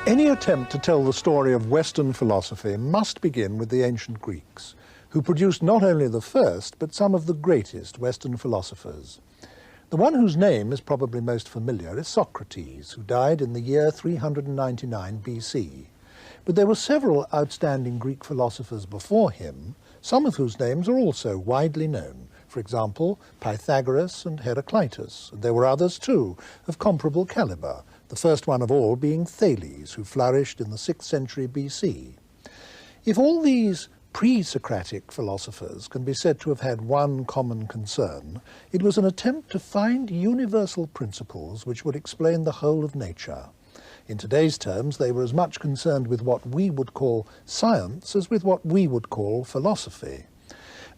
Any attempt to tell the story of Western philosophy must begin with the ancient Greeks, who produced not only the first, but some of the greatest Western philosophers. The one whose name is probably most familiar is Socrates, who died in the year 399 BC. But there were several outstanding Greek philosophers before him, some of whose names are also widely known. For example, Pythagoras and Heraclitus, and there were others too, of comparable calibre, the first one of all being Thales, who flourished in the 6th century BC. If all these pre-Socratic philosophers can be said to have had one common concern, it was an attempt to find universal principles which would explain the whole of nature. In today's terms, they were as much concerned with what we would call science as with what we would call philosophy.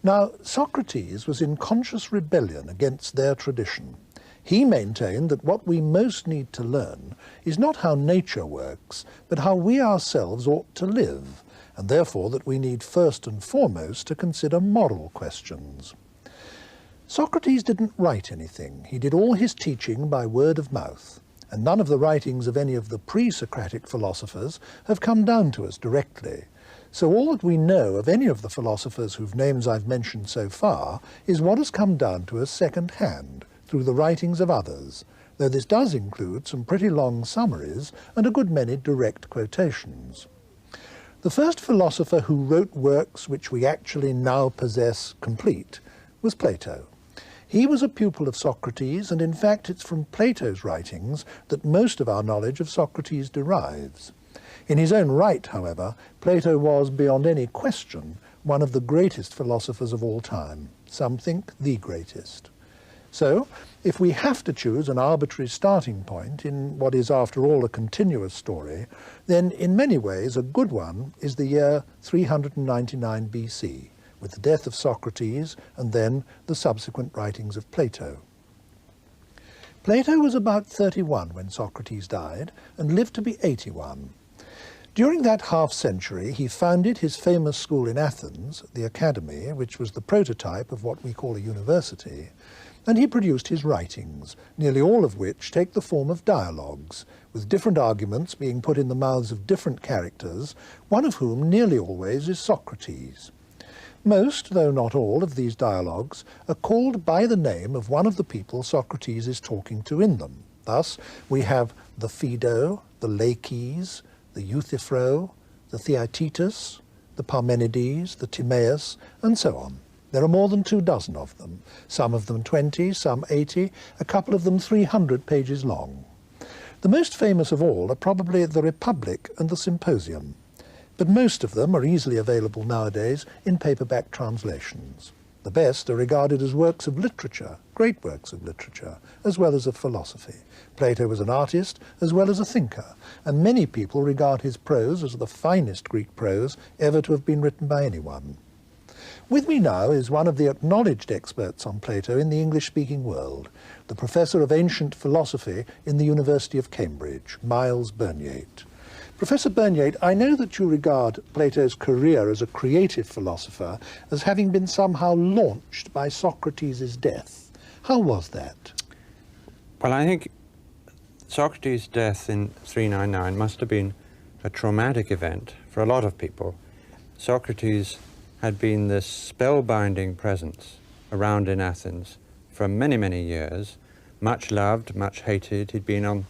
Now, Socrates was in conscious rebellion against their tradition. He maintained that what we most need to learn is not how nature works, but how we ourselves ought to live, and therefore that we need first and foremost to consider moral questions. Socrates didn't write anything. He did all his teaching by word of mouth, and none of the writings of any of the pre-Socratic philosophers have come down to us directly. So all that we know of any of the philosophers whose names I've mentioned so far is what has come down to us second-hand, through the writings of others, though this does include some pretty long summaries and a good many direct quotations. The first philosopher who wrote works which we actually now possess complete was Plato. He was a pupil of Socrates, and in fact it's from Plato's writings that most of our knowledge of Socrates derives. In his own right, however, Plato was, beyond any question, one of the greatest philosophers of all time. Some think the greatest. So, if we have to choose an arbitrary starting point in what is, after all, a continuous story, then in many ways a good one is the year 399 BC, with the death of Socrates and then the subsequent writings of Plato. Plato was about 31 when Socrates died and lived to be 81. During that half-century, he founded his famous school in Athens, the Academy, which was the prototype of what we call a university, and he produced his writings, nearly all of which take the form of dialogues, with different arguments being put in the mouths of different characters, one of whom nearly always is Socrates. Most, though not all, of these dialogues are called by the name of one of the people Socrates is talking to in them. Thus, we have the Phaedo, the Laches, the Euthyphro, the Theaetetus, the Parmenides, the Timaeus, and so on. There are more than 24 of them, some of them 20, some 80, a couple of them 300 pages long. The most famous of all are probably the Republic and the Symposium, but most of them are easily available nowadays in paperback translations. The best are regarded as works of literature, great works of literature, as well as of philosophy. Plato was an artist as well as a thinker, and many people regard his prose as the finest Greek prose ever to have been written by anyone. With me now is one of the acknowledged experts on Plato in the English-speaking world, the Professor of Ancient Philosophy in the University of Cambridge, Myles Burnyeat. Professor Burnyeat, I know that you regard Plato's career as a creative philosopher as having been somehow launched by Socrates' death. How was that? Well, I think Socrates' death in 399 must have been a traumatic event for a lot of people. Socrates had been this spellbinding presence around in Athens for many, many years, much loved, much hated. He'd been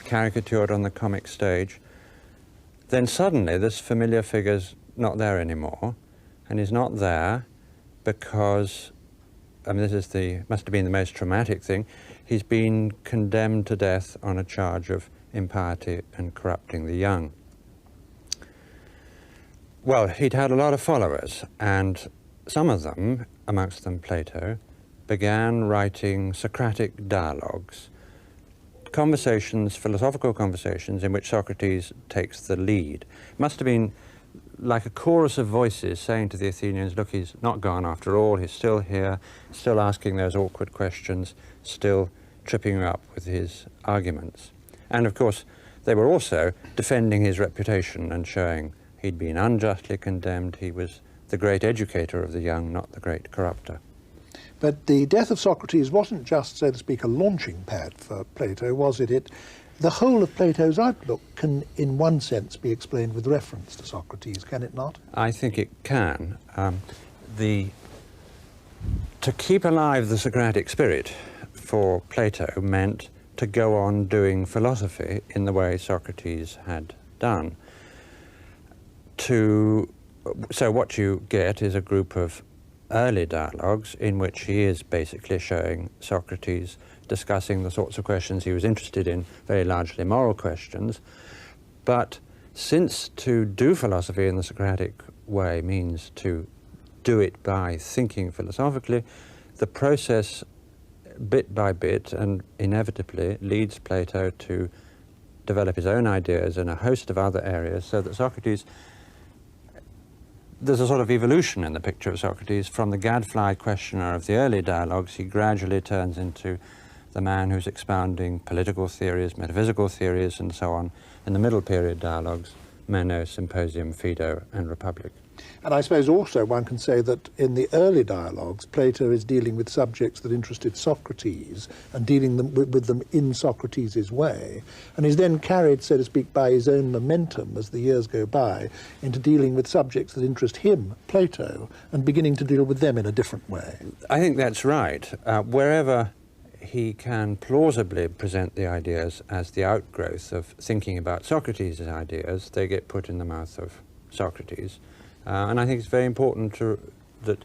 caricatured on the comic stage. Then suddenly this familiar figure's not there anymore, and he's not there because, I mean, must have been the most traumatic thing. He's been condemned to death on a charge of impiety and corrupting the young. Well, he'd had a lot of followers, and some of them, amongst them Plato, began writing Socratic dialogues, conversations, philosophical conversations in which Socrates takes the lead. It must have been like a chorus of voices saying to the Athenians, look, he's not gone after all, he's still here, still asking those awkward questions, still tripping you up with his arguments. And of course, they were also defending his reputation and showing he'd been unjustly condemned, he was the great educator of the young, not the great corrupter. But the death of Socrates wasn't just, so to speak, a launching pad for Plato, was it? the whole of Plato's outlook can, in one sense, be explained with reference to Socrates, can it not? I think it can. To keep alive the Socratic spirit for Plato meant to go on doing philosophy in the way Socrates had done. So what you get is a group of early dialogues in which he is basically showing Socrates discussing the sorts of questions he was interested in, very largely moral questions. But since to do philosophy in the Socratic way means to do it by thinking philosophically, the process bit by bit and inevitably leads Plato to develop his own ideas in a host of other areas, so that Socrates, there's a sort of evolution in the picture of Socrates. From the gadfly questioner of the early dialogues, he gradually turns into the man who's expounding political theories, metaphysical theories, and so on in the middle period dialogues, Meno, Symposium, Phaedo, and Republic. And I suppose also one can say that in the early dialogues, Plato is dealing with subjects that interested Socrates and dealing with them in Socrates' way, and is then carried, so to speak, by his own momentum as the years go by into dealing with subjects that interest him, Plato, and beginning to deal with them in a different way. I think that's right. Wherever he can plausibly present the ideas as the outgrowth of thinking about Socrates' ideas, they get put in the mouth of Socrates. And I think it's very important that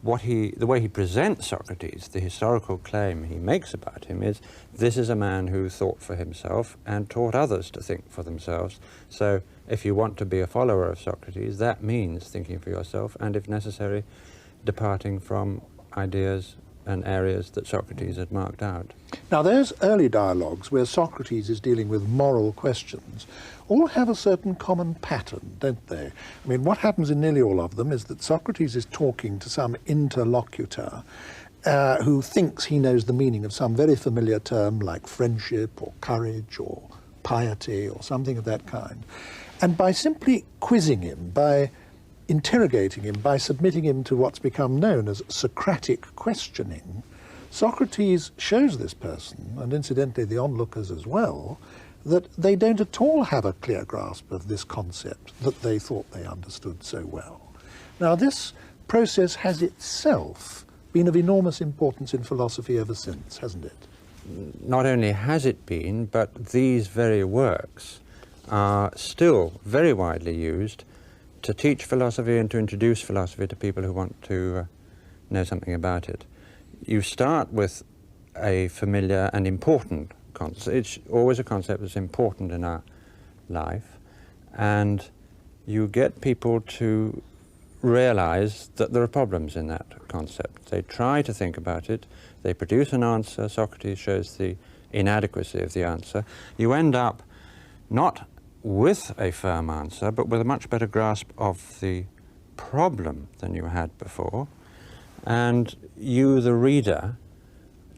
the way he presents Socrates, the historical claim he makes about him is, this is a man who thought for himself and taught others to think for themselves. So if you want to be a follower of Socrates, that means thinking for yourself and, if necessary, departing from ideas and areas that Socrates had marked out. Now, those early dialogues where Socrates is dealing with moral questions all have a certain common pattern, don't they? I mean, what happens in nearly all of them is that Socrates is talking to some interlocutor who thinks he knows the meaning of some very familiar term like friendship or courage or piety or something of that kind. And by simply quizzing him, by interrogating him, by submitting him to what's become known as Socratic questioning, Socrates shows this person, and incidentally the onlookers as well, that they don't at all have a clear grasp of this concept that they thought they understood so well. Now, this process has itself been of enormous importance in philosophy ever since, hasn't it? Not only has it been, but these very works are still very widely used to teach philosophy and to introduce philosophy to people who want to know something about it. You start with a familiar and important concept. It's always a concept that's important in our life, and you get people to realize that there are problems in that concept. They try to think about it, they produce an answer, Socrates shows the inadequacy of the answer. You end up not with a firm answer, but with a much better grasp of the problem than you had before, and you, the reader,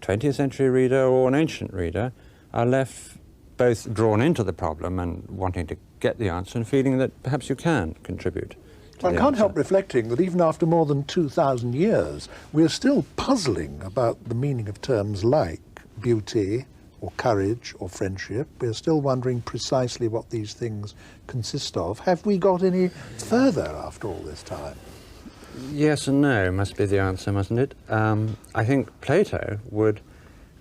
20th century reader or an ancient reader, are left both drawn into the problem and wanting to get the answer and feeling that perhaps you can contribute. One can't help reflecting that even after more than 2,000 years, we're still puzzling about the meaning of terms like beauty or courage or friendship. We're still wondering precisely what these things consist of. Have we got any further after all this time? Yes and no must be the answer, mustn't it? I think Plato would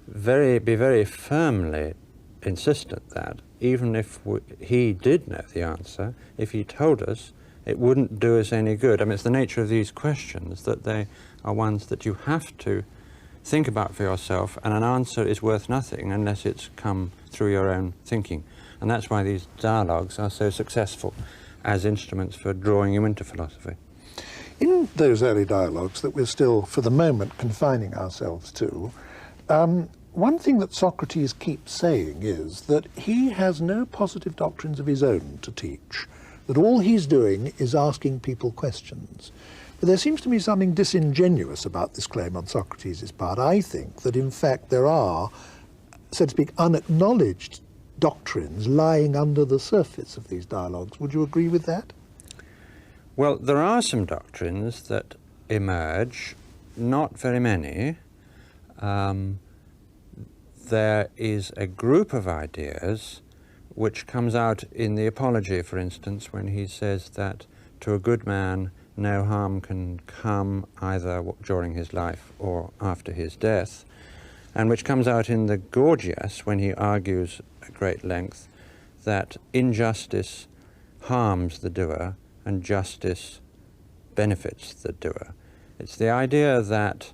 be very firmly insistent that even if he did know the answer, if he told us, it wouldn't do us any good. I mean, it's the nature of these questions that they are ones that you have to think about for yourself, and an answer is worth nothing unless it's come through your own thinking. And that's why these dialogues are so successful as instruments for drawing you into philosophy. In those early dialogues that we're still, for the moment, confining ourselves to, one thing that Socrates keeps saying is that he has no positive doctrines of his own to teach, that all he's doing is asking people questions. But there seems to be something disingenuous about this claim on Socrates' part. I think that, in fact, there are, so to speak, unacknowledged doctrines lying under the surface of these dialogues. Would you agree with that? Well, there are some doctrines that emerge, not very many. there is a group of ideas which comes out in the Apology, for instance, when he says that to a good man no harm can come either during his life or after his death, and which comes out in the Gorgias when he argues at great length that injustice harms the doer and justice benefits the doer. It's the idea that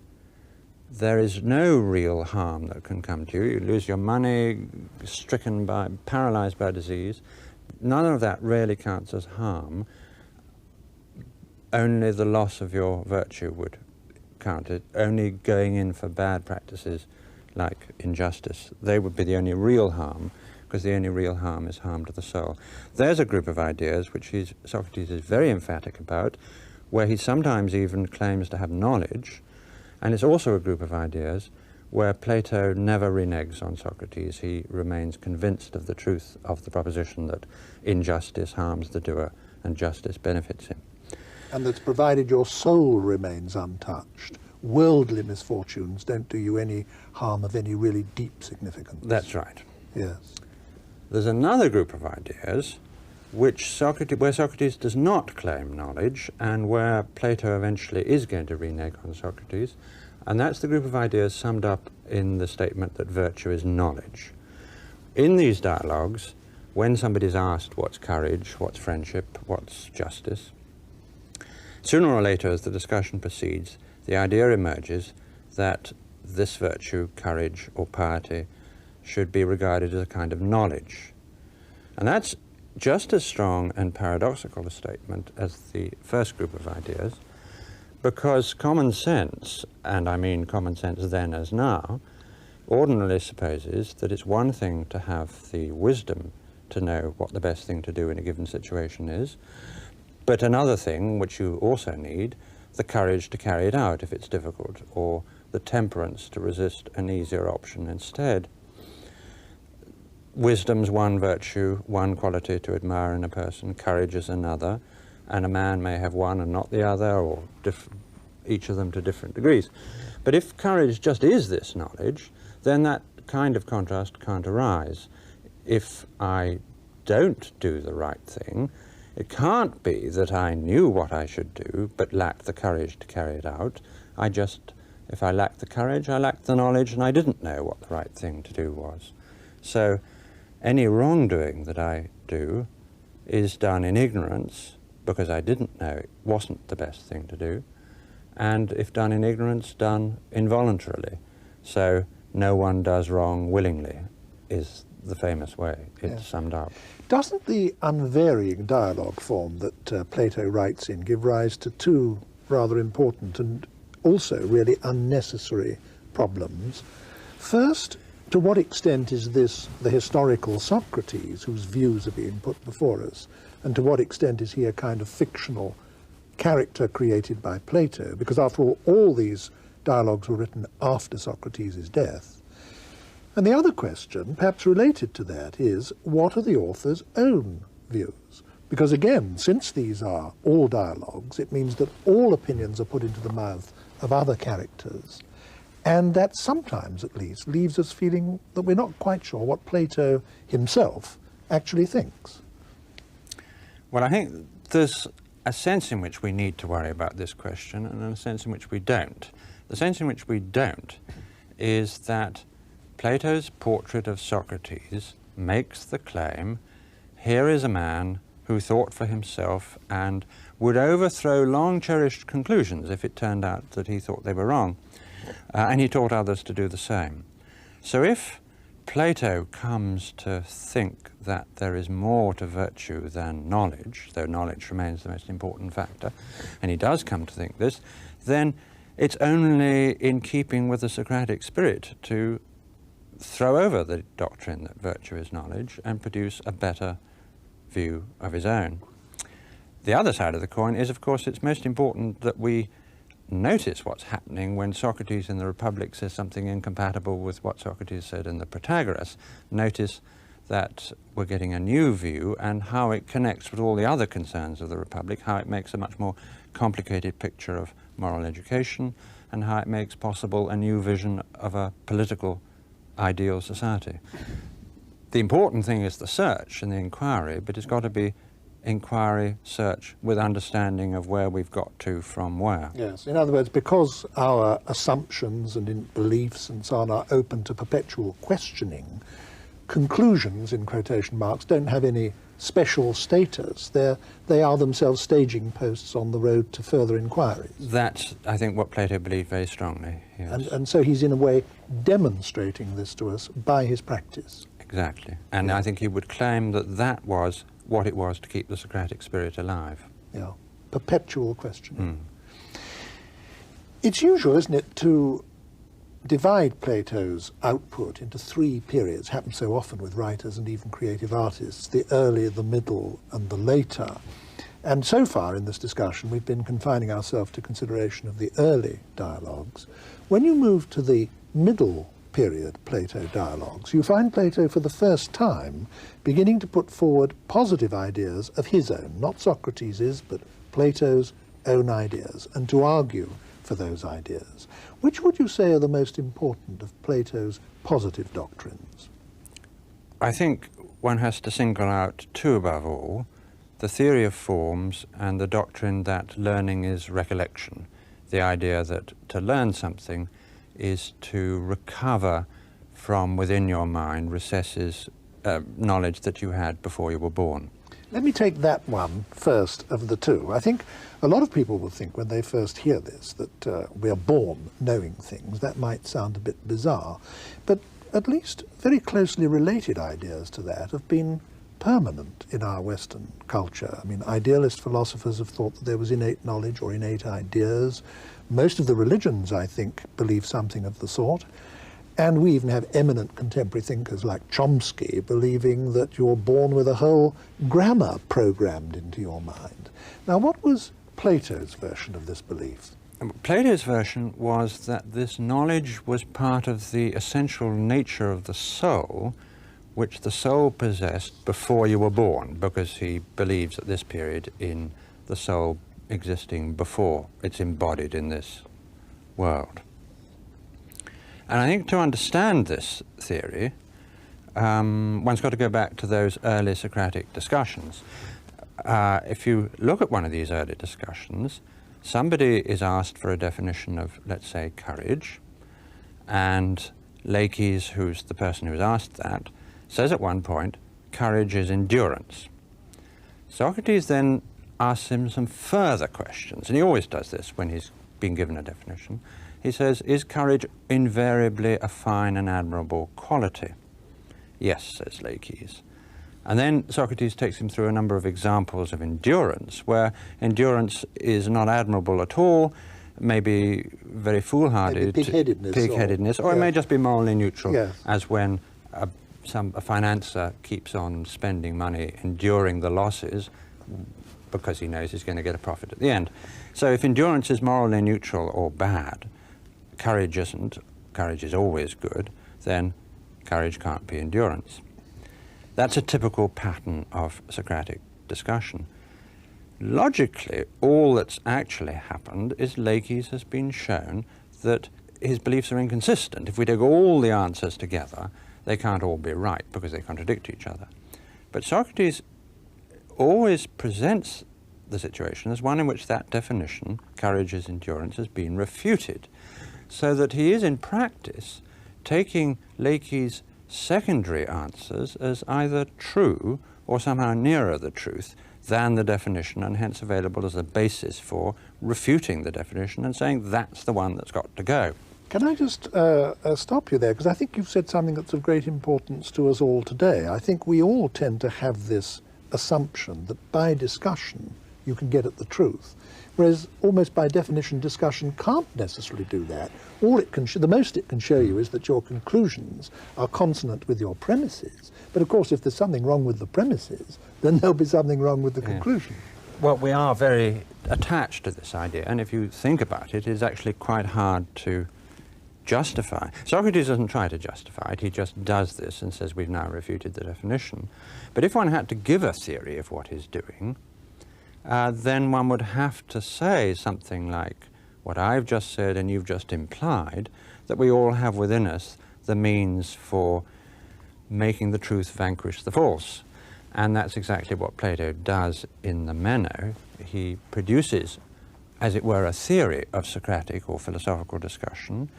there is no real harm that can come to you. You lose your money, paralyzed by disease. None of that really counts as harm. Only the loss of your virtue would count it. Only going in for bad practices like injustice, they would be the only real harm, because the only real harm is harm to the soul. There's a group of ideas which Socrates is very emphatic about, where he sometimes even claims to have knowledge, and it's also a group of ideas where Plato never reneges on Socrates. He remains convinced of the truth of the proposition that injustice harms the doer and justice benefits him. And that's provided your soul remains untouched. Worldly misfortunes don't do you any harm of any really deep significance. That's right. Yes. There's another group of ideas where Socrates does not claim knowledge, and where Plato eventually is going to renege on Socrates, and that's the group of ideas summed up in the statement that virtue is knowledge. In these dialogues, when somebody's asked what's courage, what's friendship, what's justice, sooner or later as the discussion proceeds, the idea emerges that this virtue, courage or piety, should be regarded as a kind of knowledge. And that's just as strong and paradoxical a statement as the first group of ideas, because common sense, and I mean common sense then as now, ordinarily supposes that it's one thing to have the wisdom to know what the best thing to do in a given situation is, but another thing, which you also need, the courage to carry it out if it's difficult, or the temperance to resist an easier option instead. Wisdom's one virtue, one quality to admire in a person, courage is another, and a man may have one and not the other, or each of them to different degrees. But if courage just is this knowledge, then that kind of contrast can't arise. If I don't do the right thing, it can't be that I knew what I should do, but lacked the courage to carry it out. If I lacked the courage, I lacked the knowledge, and I didn't know what the right thing to do was. So any wrongdoing that I do is done in ignorance, because I didn't know it wasn't the best thing to do, and if done in ignorance, done involuntarily. So no one does wrong willingly is the famous way it's summed up. Doesn't the unvarying dialogue form that Plato writes in give rise to two rather important and also really unnecessary problems? First, to what extent is this the historical Socrates whose views are being put before us, and to what extent is he a kind of fictional character created by Plato? Because after all these dialogues were written after Socrates' death. And the other question, perhaps related to that, is what are the author's own views? Because again, since these are all dialogues, it means that all opinions are put into the mouth of other characters, and that sometimes, at least, leaves us feeling that we're not quite sure what Plato himself actually thinks. Well, I think there's a sense in which we need to worry about this question, and a sense in which we don't. The sense in which we don't is that Plato's portrait of Socrates makes the claim, here is a man who thought for himself and would overthrow long-cherished conclusions if it turned out that he thought they were wrong, and he taught others to do the same. So if Plato comes to think that there is more to virtue than knowledge, though knowledge remains the most important factor, and he does come to think this, then it's only in keeping with the Socratic spirit to throw over the doctrine that virtue is knowledge and produce a better view of his own. The other side of the coin is, of course, it's most important that we notice what's happening when Socrates in the Republic says something incompatible with what Socrates said in the Protagoras. Notice that we're getting a new view and how it connects with all the other concerns of the Republic, how it makes a much more complicated picture of moral education, and how it makes possible a new vision of a political ideal society. The important thing is the search and the inquiry, but it's got to be inquiry, search, with understanding of where we've got to from where. Yes, in other words, because our assumptions and beliefs and so on are open to perpetual questioning, conclusions, in quotation marks, don't have any special status. They are themselves staging posts on the road to further inquiries. That's, I think, what Plato believed very strongly. Yes. And so he's in a way demonstrating this to us by his practice. Exactly. And I think he would claim that that was what it was to keep the Socratic spirit alive. Yeah, perpetual questioning. It's usual, isn't it, to divide Plato's output into three periods, happens so often with writers and even creative artists, the early, the middle, and the later. And so far in this discussion, we've been confining ourselves to consideration of the early dialogues. When you move to the middle period Plato dialogues, you find Plato for the first time beginning to put forward positive ideas of his own, not Socrates's, but Plato's own ideas, and to argue for those ideas. Which would you say are the most important of Plato's positive doctrines? I think one has to single out two above all: the theory of forms and the doctrine that learning is recollection, the idea that to learn something is to recover from within your mind recesses, knowledge that you had before you were born. Let me take that one first of the two. I think a lot of people will think when they first hear this that we are born knowing things. That might sound a bit bizarre, but at least very closely related ideas to that have been permanent in our Western culture. I mean, idealist philosophers have thought that there was innate knowledge or innate ideas. Most of the religions, I think, believe something of the sort. And we even have eminent contemporary thinkers like Chomsky believing that you're born with a whole grammar programmed into your mind. Now, what was Plato's version of this belief? Plato's version was that this knowledge was part of the essential nature of the soul, which the soul possessed before you were born, because he believes at this period in the soul existing before it's embodied in this world. And I think to understand this theory, one's got to go back to those early Socratic discussions. If you look at one of these early discussions, somebody is asked for a definition of, let's say, courage, and Laches, who's the person who's asked that, says at one point, courage is endurance. Socrates then asks him some further questions, and he always does this when he's been given a definition. He says, is courage invariably a fine and admirable quality? Yes, says Laches. And then Socrates takes him through a number of examples of endurance, where endurance is not admirable at all, maybe very foolhardy, pig-headedness, or yeah. It may just be morally neutral, yes. as when a financier keeps on spending money, enduring the losses, because he knows he's going to get a profit at the end. So if endurance is morally neutral or bad, courage isn't, courage is always good, then courage can't be endurance. That's a typical pattern of Socratic discussion. Logically, all that's actually happened is Laches has been shown that his beliefs are inconsistent. If we take all the answers together, they can't all be right because they contradict each other. But Socrates always presents the situation as one in which that definition, courage is endurance, has been refuted, so that he is in practice taking Laches' secondary answers as either true or somehow nearer the truth than the definition, and hence available as a basis for refuting the definition and saying that's the one that's got to go. Can I just stop you there? Because I think you've said something that's of great importance to us all today. I think we all tend to have this assumption that by discussion you can get at the truth, whereas almost by definition discussion can't necessarily do that. All it can the most it can show you is that your conclusions are consonant with your premises. But of course, if there's something wrong with the premises, then there'll be something wrong with the conclusion. Well, we are very attached to this idea, and if you think about it, it's actually quite hard to justify. Socrates doesn't try to justify it, he just does this and says we've now refuted the definition. But if one had to give a theory of what he's doing, then one would have to say something like what I've just said and you've just implied, that we all have within us the means for making the truth vanquish the false. And that's exactly what Plato does in the Meno. He produces, as it were, a theory of Socratic or philosophical discussion,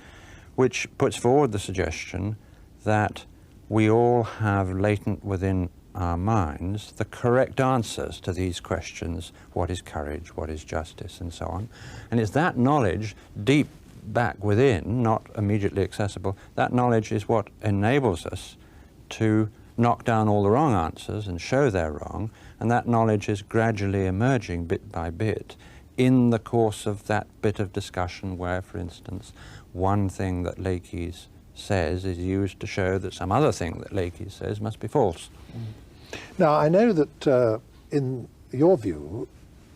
which puts forward the suggestion that we all have latent within our minds the correct answers to these questions: what is courage, what is justice, and so on. And it's that knowledge deep back within, not immediately accessible, that knowledge is what enables us to knock down all the wrong answers and show they're wrong, and that knowledge is gradually emerging bit by bit in the course of that bit of discussion where, for instance, one thing that Leakes says is used to show that some other thing that Leakes says must be false. Now, I know that in your view,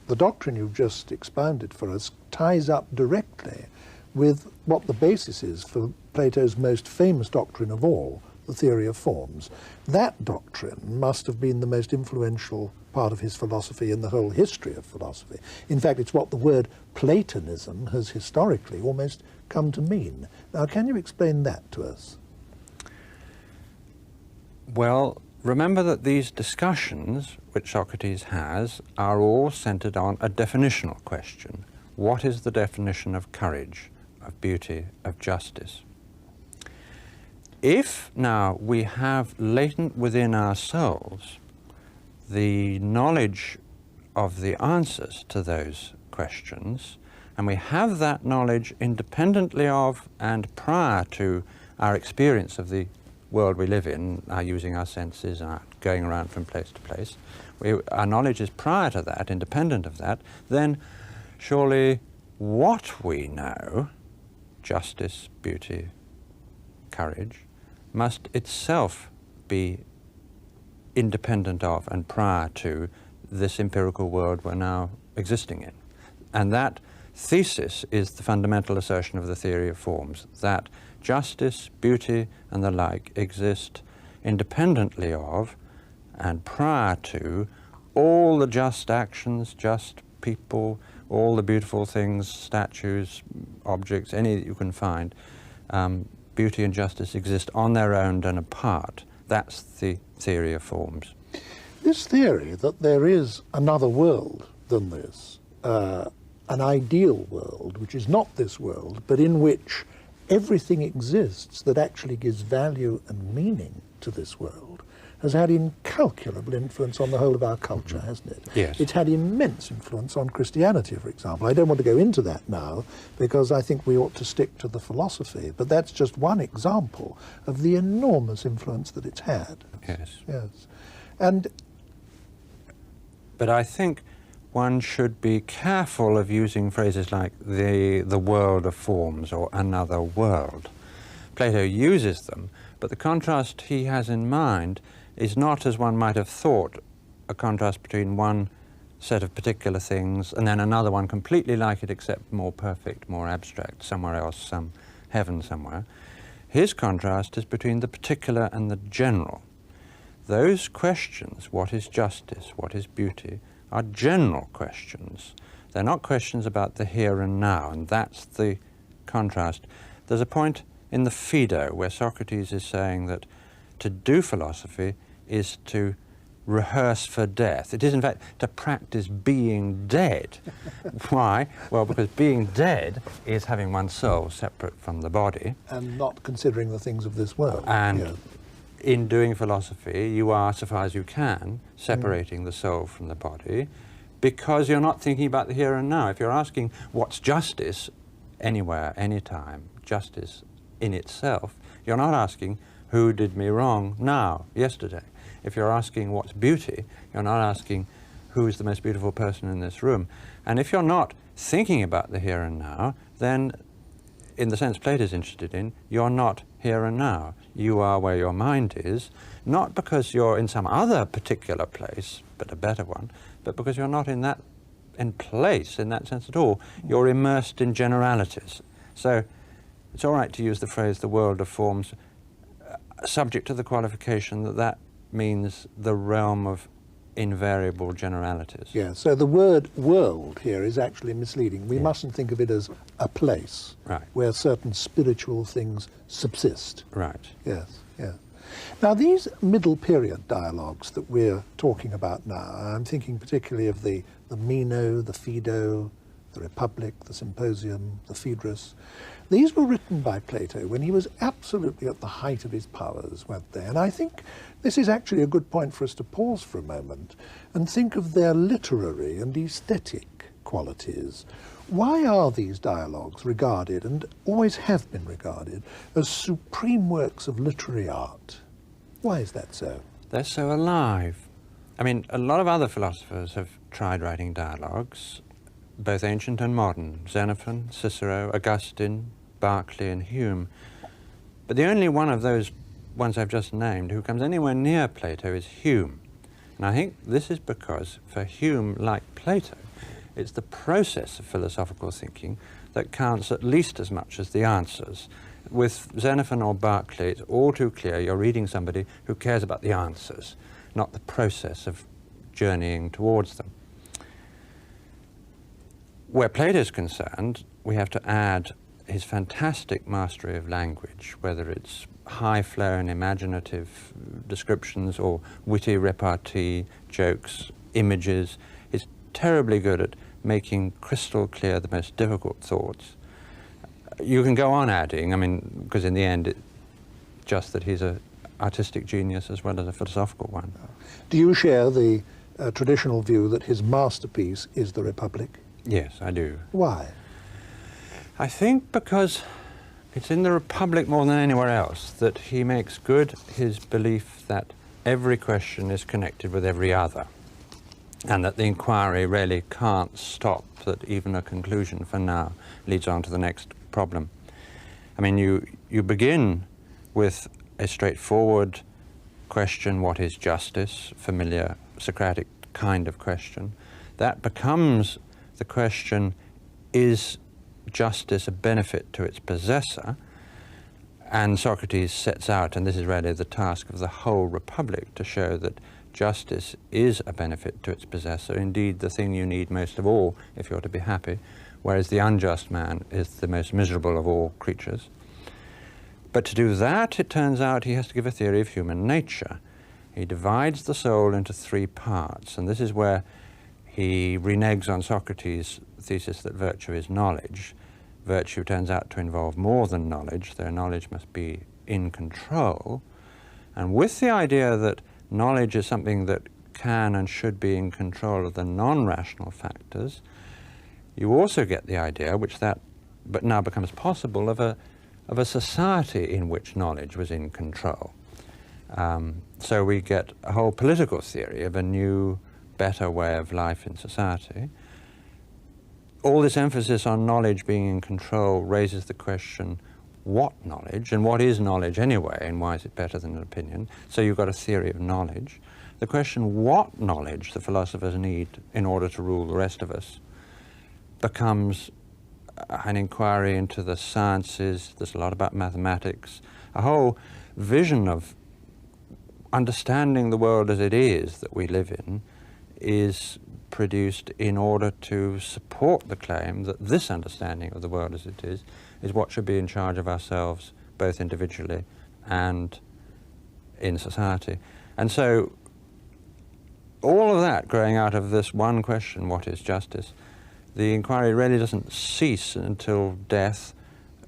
the doctrine you've just expounded for us ties up directly with what the basis is for Plato's most famous doctrine of all, the theory of forms. That doctrine must have been the most influential part of his philosophy in the whole history of philosophy. In fact, it's what the word Platonism has historically almost come to mean. Now, can you explain that to us? Well, remember that these discussions which Socrates has are all centered on a definitional question. What is the definition of courage, of beauty, of justice? If now we have latent within ourselves the knowledge of the answers to those questions, and we have that knowledge independently of and prior to our experience of the world we live in, our using our senses, our going around from place to place, our knowledge is prior to that, independent of that, then surely what we know, justice, beauty, courage, must itself be independent of and prior to this empirical world we're now existing in. And that thesis is the fundamental assertion of the theory of forms, that justice, beauty, and the like exist independently of and prior to all the just actions, just people, all the beautiful things, statues, objects, any that you can find. Beauty and justice exist on their own and apart. That's the theory of forms. This theory that there is another world than this, an ideal world, which is not this world, but in which everything exists that actually gives value and meaning to this world, has had incalculable influence on the whole of our culture, hasn't it? Yes. It's had immense influence on Christianity, for example. I don't want to go into that now, because I think we ought to stick to the philosophy, but that's just one example of the enormous influence that it's had. Yes. Yes. But I think one should be careful of using phrases like the world of forms or another world. Plato uses them, but the contrast he has in mind is not, as one might have thought, a contrast between one set of particular things and then another one completely like it except more perfect, more abstract, somewhere else, some heaven somewhere. His contrast is between the particular and the general. Those questions, what is justice, what is beauty, are general questions. They're not questions about the here and now, and that's the contrast. There's a point in the Phaedo where Socrates is saying that to do philosophy is to rehearse for death. It is, in fact, to practice being dead. Why? Well, because being dead is having one's soul separate from the body. And not considering the things of this world. And yeah. In doing philosophy, you are, so far as you can, separating the soul from the body, because you're not thinking about the here and now. If you're asking what's justice, anywhere, anytime, justice in itself, you're not asking who did me wrong now, yesterday. If you're asking what's beauty, you're not asking who's the most beautiful person in this room. And if you're not thinking about the here and now, then, in the sense Plato's interested in, you're not here and now. You are where your mind is, not because you're in some other particular place, but a better one, but because you're not in place in that sense at all. You're immersed in generalities. So it's all right to use the phrase the world of forms, subject to the qualification that that means the realm of invariable generalities. Yeah, so the word world here is actually misleading. We Yeah. mustn't think of it as a place Right. where certain spiritual things subsist. Right. Yes, yes. Now, these middle period dialogues that we're talking about now, I'm thinking particularly of the Meno, the Phaedo, the Republic, the Symposium, the Phaedrus. These were written by Plato when he was absolutely at the height of his powers, weren't they? And I think this is actually a good point for us to pause for a moment and think of their literary and aesthetic qualities. Why are these dialogues regarded, and always have been regarded, as supreme works of literary art? Why is that so? They're so alive. I mean, a lot of other philosophers have tried writing dialogues, both ancient and modern, Xenophon, Cicero, Augustine, Berkeley and Hume. But the only one of those ones I've just named who comes anywhere near Plato is Hume. And I think this is because for Hume, like Plato, it's the process of philosophical thinking that counts at least as much as the answers. With Xenophon or Berkeley, it's all too clear you're reading somebody who cares about the answers, not the process of journeying towards them. Where Plato is concerned, we have to add his fantastic mastery of language, whether it's high-flown imaginative descriptions or witty repartee, jokes, images. He's terribly good at making crystal clear the most difficult thoughts. You can go on adding, I mean, because in the end, it's just that he's an artistic genius as well as a philosophical one. Do you share the traditional view that his masterpiece is the Republic? Yes, I do. Why? I think because it's in the Republic more than anywhere else that he makes good his belief that every question is connected with every other, and that the inquiry really can't stop, that even a conclusion for now leads on to the next problem. I mean, you begin with a straightforward question, what is justice? Familiar Socratic kind of question. That becomes the question, is justice a benefit to its possessor? And Socrates sets out, and this is really the task of the whole Republic, to show that justice is a benefit to its possessor, indeed the thing you need most of all if you're to be happy, whereas the unjust man is the most miserable of all creatures. But to do that, it turns out he has to give a theory of human nature. He divides the soul into three parts, and this is where he reneges on Socrates' thesis that virtue is knowledge. Virtue turns out to involve more than knowledge, though knowledge must be in control. And with the idea that knowledge is something that can and should be in control of the non-rational factors, you also get the idea, but now becomes possible, of a society in which knowledge was in control. So we get a whole political theory of a new, better way of life in society. All this emphasis on knowledge being in control raises the question, what knowledge, and what is knowledge anyway, and why is it better than an opinion? So you've got a theory of knowledge. The question, what knowledge the philosophers need in order to rule the rest of us, becomes an inquiry into the sciences. There's a lot about mathematics, a whole vision of understanding the world as it is that we live in is produced in order to support the claim that this understanding of the world as it is what should be in charge of ourselves, both individually and in society. And so all of that growing out of this one question, what is justice, the inquiry really doesn't cease until death,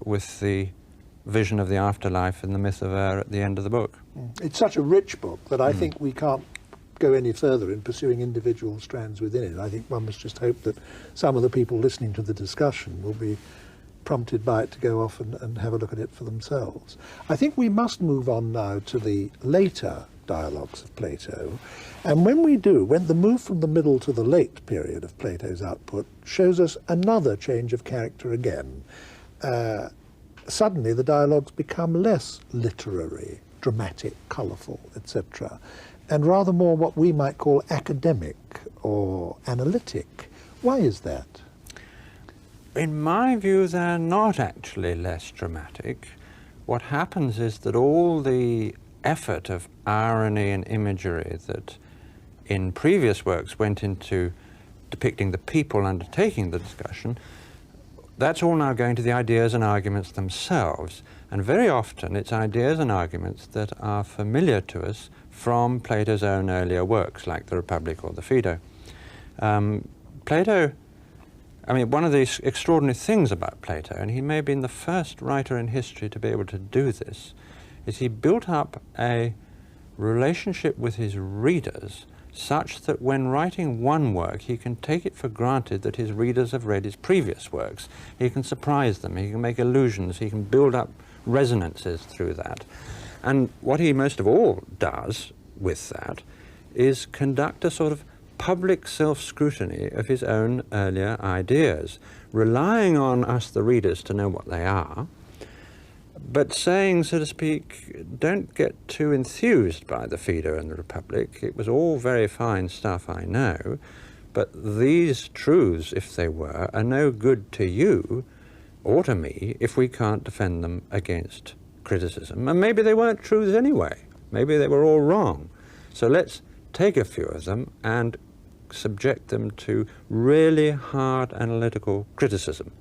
with the vision of the afterlife and the myth of at the end of the book. It's such a rich book that I think we can't go any further in pursuing individual strands within it. I think one must just hope that some of the people listening to the discussion will be prompted by it to go off and have a look at it for themselves. I think we must move on now to the later dialogues of Plato, and when we do, when the move from the middle to the late period of Plato's output shows us another change of character again. Suddenly the dialogues become less literary, dramatic, colourful, etc., and rather more what we might call academic or analytic. Why is that? In my view, they're not actually less dramatic. What happens is that all the effort of irony and imagery that in previous works went into depicting the people undertaking the discussion, that's all now going to the ideas and arguments themselves. And very often it's ideas and arguments that are familiar to us from Plato's own earlier works, like the Republic or the Phaedo. Plato, I mean, one of the extraordinary things about Plato, and he may have been the first writer in history to be able to do this, is he built up a relationship with his readers such that when writing one work, he can take it for granted that his readers have read his previous works. He can surprise them, he can make allusions, he can build up resonances through that. And what he most of all does with that is conduct a sort of public self-scrutiny of his own earlier ideas, relying on us, the readers, to know what they are, but saying, so to speak, don't get too enthused by the Phaedo and the Republic. It was all very fine stuff, I know, but these truths, if they were, are no good to you or to me if we can't defend them against criticism. And maybe they weren't truths anyway. Maybe they were all wrong. So let's take a few of them and subject them to really hard analytical criticism.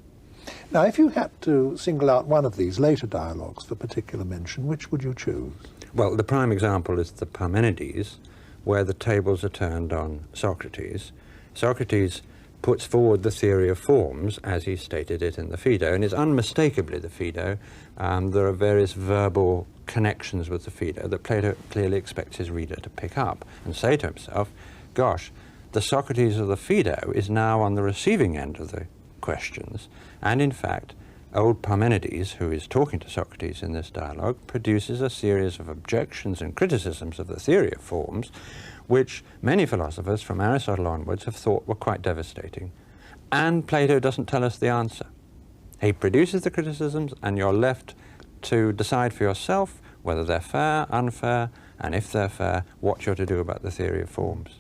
Now, if you had to single out one of these later dialogues for particular mention, which would you choose? Well, the prime example is the Parmenides, where the tables are turned on Socrates. Socrates puts forward the theory of forms as he stated it in the Phaedo, and it's unmistakably the Phaedo. There are various verbal connections with the Phaedo that Plato clearly expects his reader to pick up and say to himself, gosh, the Socrates of the Phaedo is now on the receiving end of the questions, and in fact, old Parmenides, who is talking to Socrates in this dialogue, produces a series of objections and criticisms of the theory of forms, which many philosophers from Aristotle onwards have thought were quite devastating. And Plato doesn't tell us the answer. He produces the criticisms, and you're left to decide for yourself whether they're fair, unfair, and if they're fair, what you're to do about the theory of forms.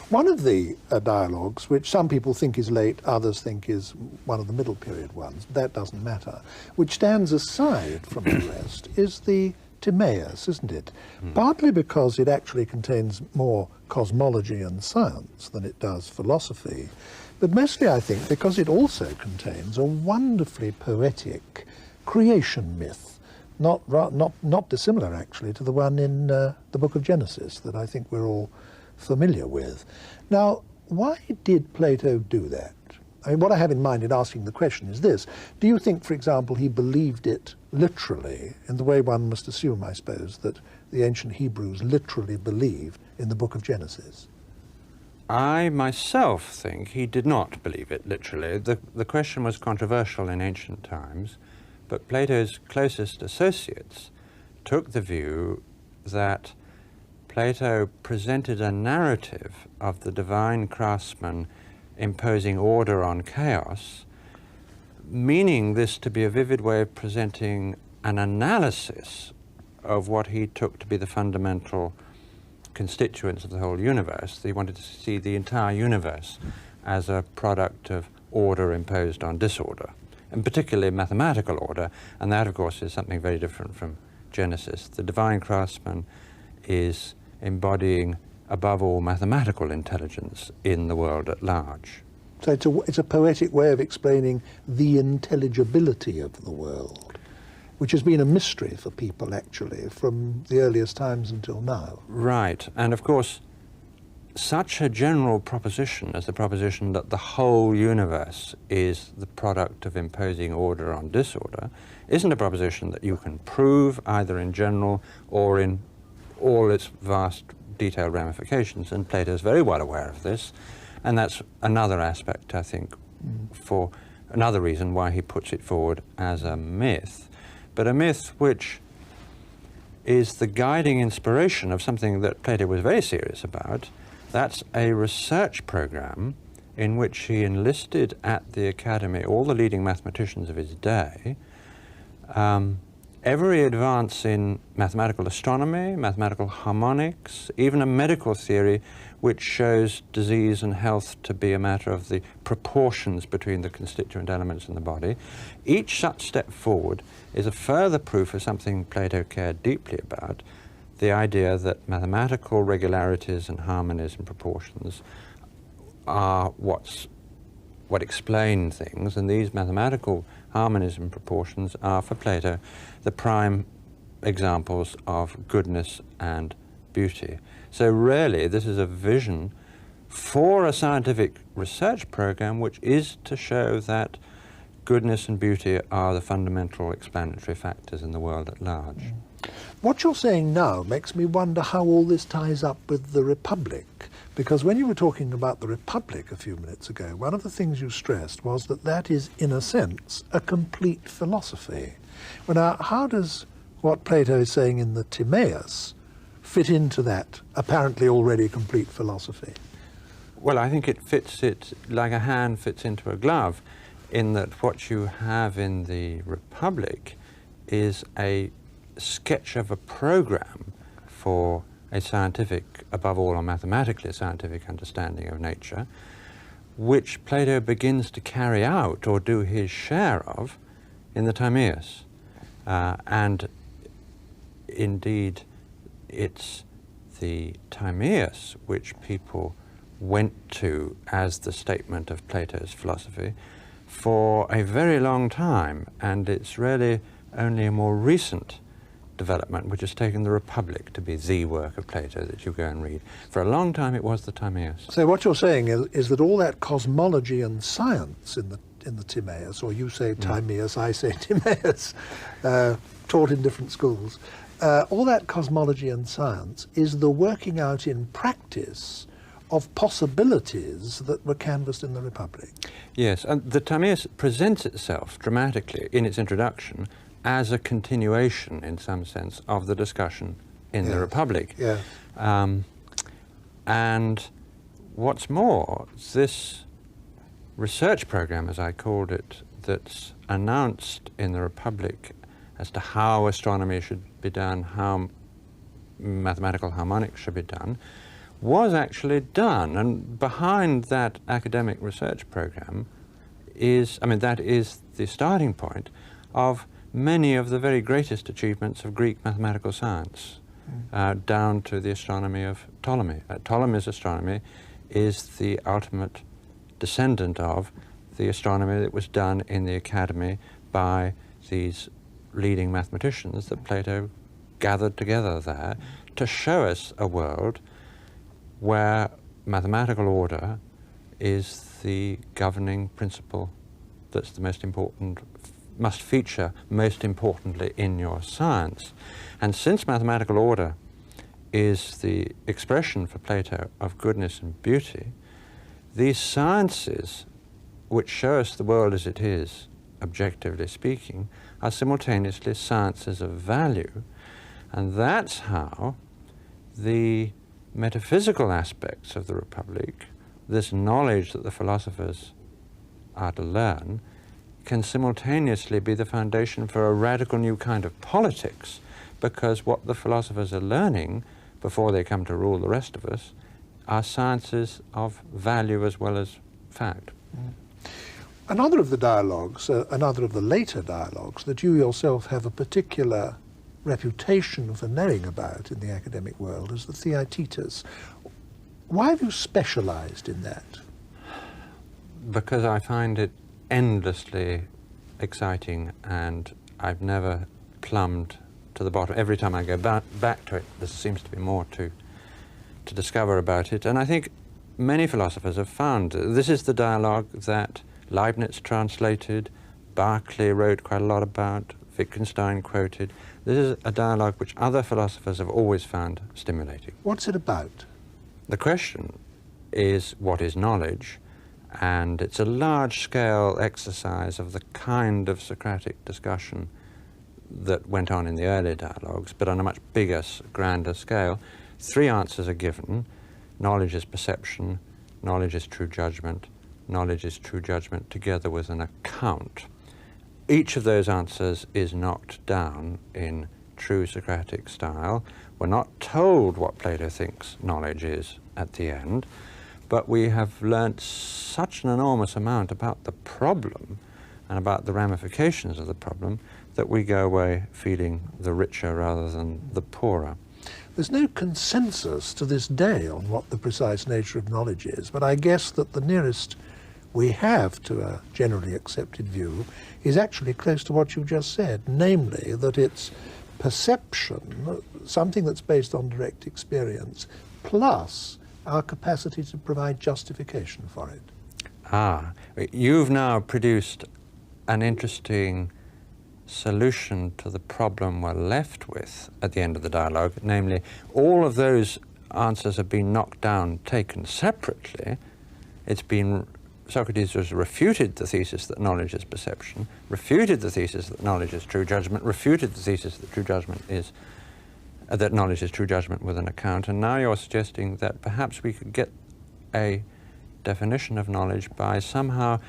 One of the dialogues, which some people think is late, others think is one of the middle period ones, that doesn't matter, which stands aside from the rest, is the Timaeus, isn't it? Partly because it actually contains more cosmology and science than it does philosophy, but mostly, I think, because it also contains a wonderfully poetic creation myth, not dissimilar, actually, to the one in the book of Genesis that I think we're all familiar with. Now, why did Plato do that? I mean, what I have in mind in asking the question is this. Do you think, for example, he believed it literally, in the way one must assume, I suppose, that the ancient Hebrews literally believed in the book of Genesis? I myself think he did not believe it literally. The question was controversial in ancient times, but Plato's closest associates took the view that Plato presented a narrative of the divine craftsman imposing order on chaos, meaning this to be a vivid way of presenting an analysis of what he took to be the fundamental constituents of the whole universe. He wanted to see the entire universe as a product of order imposed on disorder, and particularly mathematical order, and that, of course, is something very different from Genesis. The divine craftsman is embodying, above all, mathematical intelligence in the world at large. So it's a poetic way of explaining the intelligibility of the world, which has been a mystery for people, actually, from the earliest times until now. Right, and of course, such a general proposition as the proposition that the whole universe is the product of imposing order on disorder isn't a proposition that you can prove either in general or in all its vast detailed ramifications, and Plato is very well aware of this, and that's another aspect, I think, for another reason why he puts it forward as a myth, but a myth which is the guiding inspiration of something that Plato was very serious about. That's a research program in which he enlisted at the academy all the leading mathematicians of his day. Every advance in mathematical astronomy, mathematical harmonics, even a medical theory which shows disease and health to be a matter of the proportions between the constituent elements in the body, each such step forward is a further proof of something Plato cared deeply about, the idea that mathematical regularities and harmonies and proportions are what explain things, and these mathematical harmonies and proportions are, for Plato, the prime examples of goodness and beauty. So really, this is a vision for a scientific research program which is to show that goodness and beauty are the fundamental explanatory factors in the world at large. What you're saying now makes me wonder how all this ties up with the Republic, because when you were talking about the Republic a few minutes ago, one of the things you stressed was that that is, in a sense, a complete philosophy. Well, now, how does what Plato is saying in the Timaeus fit into that apparently already complete philosophy? Well, I think it fits it like a hand fits into a glove, in that what you have in the Republic is a sketch of a program for a scientific, above all a mathematically scientific understanding of nature, which Plato begins to carry out or do his share of in the Timaeus. And indeed, it's the Timaeus which people went to as the statement of Plato's philosophy for a very long time, and it's really only a more recent development which has taken the Republic to be the work of Plato that you go and read. For a long time it was the Timaeus. So what you're saying is that all that cosmology and science in the Timaeus, or you say Timaeus, I say Timaeus, taught in different schools, all that cosmology and science is the working out in practice of possibilities that were canvassed in the Republic. Yes, and the Timaeus presents itself dramatically in its introduction as a continuation, in some sense, of the discussion in the Republic. Yes. And what's more, this research program, as I called it, that's announced in the Republic as to how astronomy should be done, how mathematical harmonics should be done, was actually done. And behind that academic research program is, that is the starting point of many of the very greatest achievements of Greek mathematical science, down to the astronomy of Ptolemy. Ptolemy's astronomy is the ultimate descendant of the astronomy that was done in the academy by these leading mathematicians that Plato gathered together there to show us a world where mathematical order is the governing principle that's the most important, must feature most importantly in your science. And since mathematical order is the expression for Plato of goodness and beauty, these sciences which show us the world as it is, objectively speaking, are simultaneously sciences of value. And that's how the metaphysical aspects of the Republic, this knowledge that the philosophers are to learn, can simultaneously be the foundation for a radical new kind of politics, because what the philosophers are learning before they come to rule the rest of us are sciences of value as well as fact. Another of the dialogues, another of the later dialogues that you yourself have a particular reputation for knowing about in the academic world is the Theaetetus. Why have you specialized in that? Because I find it endlessly exciting, and I've never plumbed to the bottom. Every time I go back to it, there seems to be more to discover about it. And I think many philosophers have found this is the dialogue that Leibniz translated, Berkeley wrote quite a lot about, Wittgenstein quoted. This is a dialogue which other philosophers have always found stimulating. What's it about? The question is, what is knowledge? And it's a large-scale exercise of the kind of Socratic discussion that went on in the early dialogues, but on a much bigger, grander scale. Three answers are given. Knowledge is perception, knowledge is true judgment, knowledge is true judgment together with an account. Each of those answers is knocked down in true Socratic style. We're not told what Plato thinks knowledge is at the end, but we have learnt such an enormous amount about the problem and about the ramifications of the problem that we go away feeling the richer rather than the poorer. There's no consensus to this day on what the precise nature of knowledge is, but I guess that the nearest we have to a generally accepted view is actually close to what you just said, namely that it's perception, something that's based on direct experience, plus our capacity to provide justification for it. Ah, you've now produced an interesting solution to the problem we're left with at the end of the dialogue, namely all of those answers have been knocked down, taken separately. Socrates has refuted the thesis that knowledge is perception, refuted the thesis that knowledge is true judgment, refuted the thesis that that knowledge is true judgment with an account, and now you're suggesting that perhaps we could get a definition of knowledge by somehow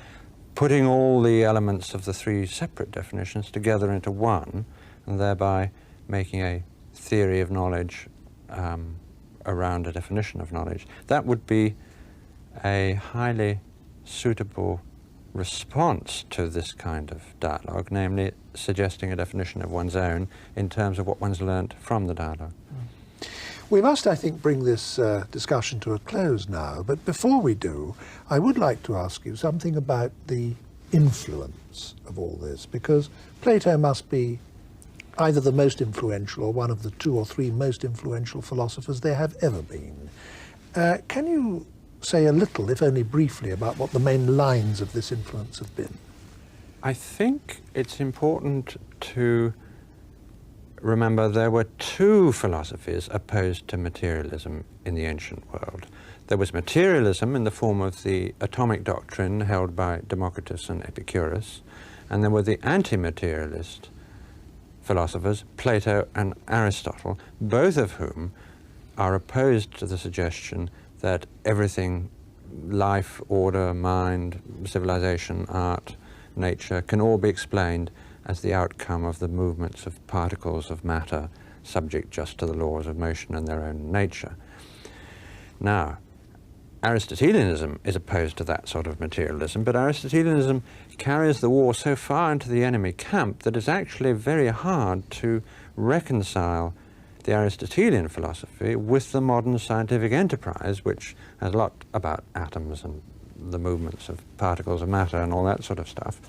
putting all the elements of the three separate definitions together into one, and thereby making a theory of knowledge around a definition of knowledge. That would be a highly suitable response to this kind of dialogue, namely suggesting a definition of one's own in terms of what one's learnt from the dialogue. We must, I think, bring this discussion to a close now, but before we do, I would like to ask you something about the influence of all this, because Plato must be either the most influential or one of the 2 or 3 most influential philosophers there have ever been. Can you say a little, if only briefly, about what the main lines of this influence have been? I think it's important to remember there were 2 philosophies opposed to materialism in the ancient world. There was materialism in the form of the atomic doctrine held by Democritus and Epicurus, and there were the anti-materialist philosophers, Plato and Aristotle, both of whom are opposed to the suggestion that everything, life, order, mind, civilization, art, nature, can all be explained as the outcome of the movements of particles of matter, subject just to the laws of motion and their own nature. Now, Aristotelianism is opposed to that sort of materialism, but Aristotelianism carries the war so far into the enemy camp that it's actually very hard to reconcile the Aristotelian philosophy with the modern scientific enterprise, which has a lot about atoms and the movements of particles of matter and all that sort of stuff.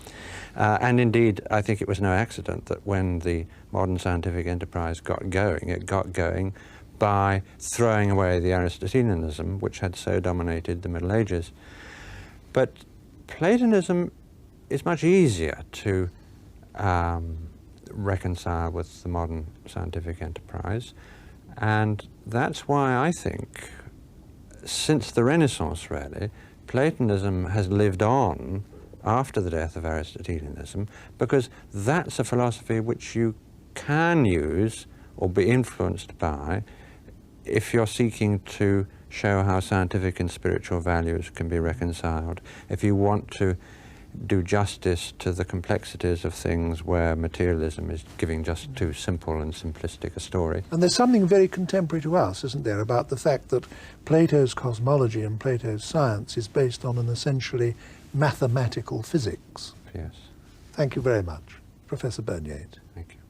And indeed, I think it was no accident that when the modern scientific enterprise got going, it got going by throwing away the Aristotelianism, which had so dominated the Middle Ages. But Platonism is much easier to reconcile with the modern scientific enterprise, and that's why I think, since the Renaissance really, Platonism has lived on after the death of Aristotelianism, because that's a philosophy which you can use or be influenced by if you're seeking to show how scientific and spiritual values can be reconciled, if you want to do justice to the complexities of things where materialism is giving just too simple and simplistic a story. And there's something very contemporary to us, isn't there, about the fact that Plato's cosmology and Plato's science is based on an essentially mathematical physics. Yes. Thank you very much, Professor Burnyeat. Thank you.